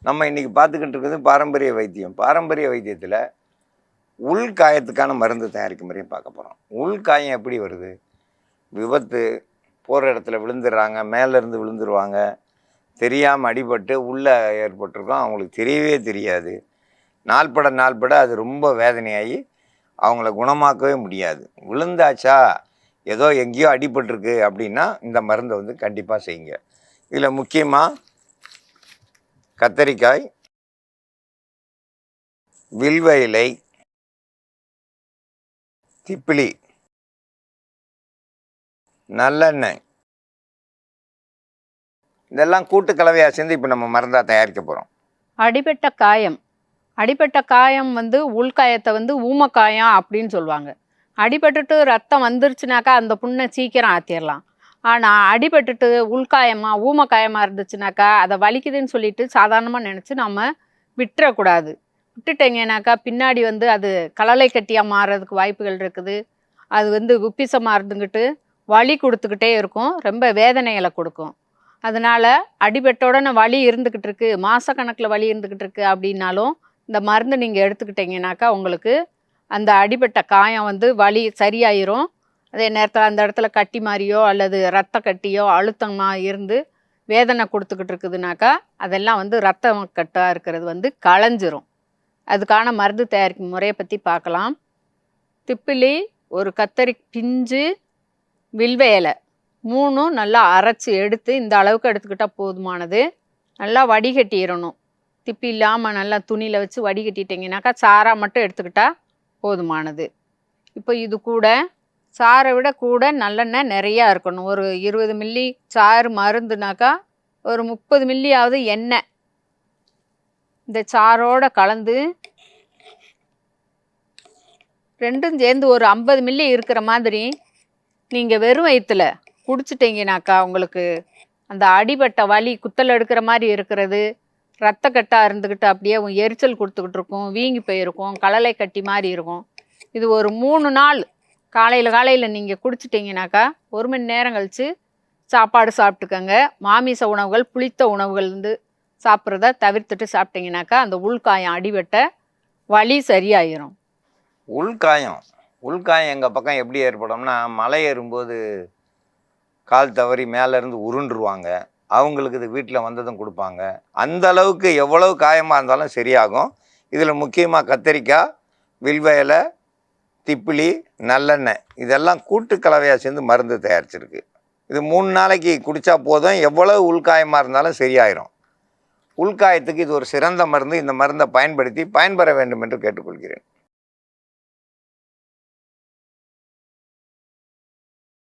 நம்ம இன்றைக்கி பார்த்துக்கிட்டு இருக்கிறது பாரம்பரிய வைத்தியம். பாரம்பரிய வைத்தியத்தில் உள்காயத்துக்கான மருந்து தயாரிக்கும் முறையும் பார்க்க போகிறோம். உள்காயம் எப்படி வருது? விபத்து, போகிற இடத்துல விழுந்துடுறாங்க, மேலேருந்து விழுந்துருவாங்க, தெரியாமல் அடிபட்டு உள்ளே ஏற்பட்டிருக்கோம், அவங்களுக்கு தெரியவே தெரியாது. நாள்பட அது ரொம்ப வேதனையாகி அவங்கள குணமாக்கவே முடியாது. விழுந்தாச்சா ஏதோ எங்கேயோ அடிபட்டிருக்கு அப்படின்னா இந்த மருந்தை வந்து கண்டிப்பாக செய்யுங்க. இதில் முக்கியமாக கத்தரிக்காய், வில்வ இலை, திப்பிலி, நல்லெண்ணெய் இதெல்லாம் கூட்டு கலவையாக சேர்ந்து இப்போ நம்ம மருந்தாக தயாரிக்க போகிறோம். அடிபட்ட காயம் வந்து உள்காயத்தை வந்து ஊமக்காயம் அப்படின்னு சொல்லுவாங்க. அடிபட்டுட்டு ரத்தம் வந்துருச்சுனாக்கா அந்த புண்ணை சீக்கிரம் ஆற்றிடலாம். ஆனால் அடிபட்டுட்டு உள்காயமாக ஊமக்காயமாக இருந்துச்சுனாக்கா அதை வலிக்குதுன்னு சொல்லிட்டு சாதாரணமாக நினச்சி நம்ம விட்டுறக்கூடாது. விட்டுட்டீங்கன்னாக்கா பின்னாடி வந்து அது கலலை கட்டியாக மாறுறதுக்கு வாய்ப்புகள் இருக்குது. அது வந்து உப்பிசமாக இருந்துக்கிட்டு வலி கொடுத்துக்கிட்டே இருக்கும், ரொம்ப வேதனைகளை கொடுக்கும். அதனால் அடிபட்ட உடனே வலி இருந்துக்கிட்டு இருக்கு, மாதக்கணக்கில் வலி இருந்துக்கிட்டு இருக்கு அப்படின்னாலும் இந்த மருந்து நீங்கள் எடுத்துக்கிட்டீங்கன்னாக்கா உங்களுக்கு அந்த அடிபட்ட காயம் வந்து வலி சரியாயிரும். அதே நேரத்தில் அந்த இடத்துல கட்டி மாதிரியோ அல்லது ரத்த கட்டியோ அழுத்தமாக இருந்து வேதனை கொடுத்துக்கிட்டு இருக்குதுனாக்கா அதெல்லாம் வந்து ரத்த கட்டாக இருக்கிறது வந்து களைஞ்சிரும். அதுக்கான மருந்து தயாரிக்கும் முறையை பற்றி பார்க்கலாம். திப்பிலி, ஒரு கத்தரி பிஞ்சு, வில்வ இலை 3 நல்லா அரைச்சி எடுத்து இந்த அளவுக்கு எடுத்துக்கிட்டால் போதுமானது. நல்லா வடிகட்டிடணும். திப்பி இல்லாமல் நல்லா துணியில் வச்சு வடிகட்டிட்டிங்கனாக்கா சாராக மட்டும் எடுத்துக்கிட்டால் போதுமானது. இப்போ இது கூட சாரை விட கூட நல்லெண்ணெய் நிறையா இருக்கணும். ஒரு 20 மில்லி சாறு மருந்துனாக்கா ஒரு 30 மில்லியாவது எண்ணெய் இந்த சாரோடு கலந்து ரெண்டும் சேர்ந்து ஒரு 50 மில்லி இருக்கிற மாதிரி நீங்கள் வெறும் வயிற்றுல குடிச்சிட்டிங்கனாக்கா உங்களுக்கு அந்த அடிபட்ட வலி குத்தல் எடுக்கிற மாதிரி இருக்கிறது, ரத்த கட்டாக இருந்துக்கிட்டு அப்படியே எரிச்சல் கொடுத்துக்கிட்டு இருக்கும், வீங்கி போயிருக்கும், கலலை கட்டி மாதிரி இருக்கும். இது ஒரு 3 நாள் காலையில் நீங்கள் குடிச்சிட்டிங்கனாக்கா 1 மணி நேரம் கழித்து சாப்பாடு சாப்பிட்டுக்கங்க. மாமிச உணவுகள், புளித்த உணவுகள் வந்து சாப்பிட்றத தவிர்த்துட்டு சாப்பிட்டிங்கனாக்கா அந்த உள்காயம் அடிபட்ட வலி சரியாயிரும். உள்காயம் எங்கள் பக்கம் எப்படி ஏற்படும்னா, மலை ஏறும்போது கால் தவறி மேலேருந்து உருண்டுருவாங்க. அவங்களுக்கு இது வீட்டில் வந்ததும் கொடுப்பாங்க. அந்த அளவுக்கு எவ்வளவு காயமாக இருந்தாலும் சரியாகும். இதில் முக்கியமாக கத்தரிக்காய், வில்வ இலை, திப்பிலி, நல்லெண்ணெய் இதெல்லாம் கூட்டு கலவையாக சேர்ந்து மருந்து தயாரிச்சிருக்கு. இது 3 நாளைக்கு குடித்தா போதும், எவ்வளவு உள்காயமாக இருந்தாலும் சரியாயிரும். உள்காயத்துக்கு இது ஒரு சிறந்த மருந்து. இந்த மருந்தை பயன்படுத்தி பயன்பெற வேண்டும் என்று கேட்டுக்கொள்கிறேன்.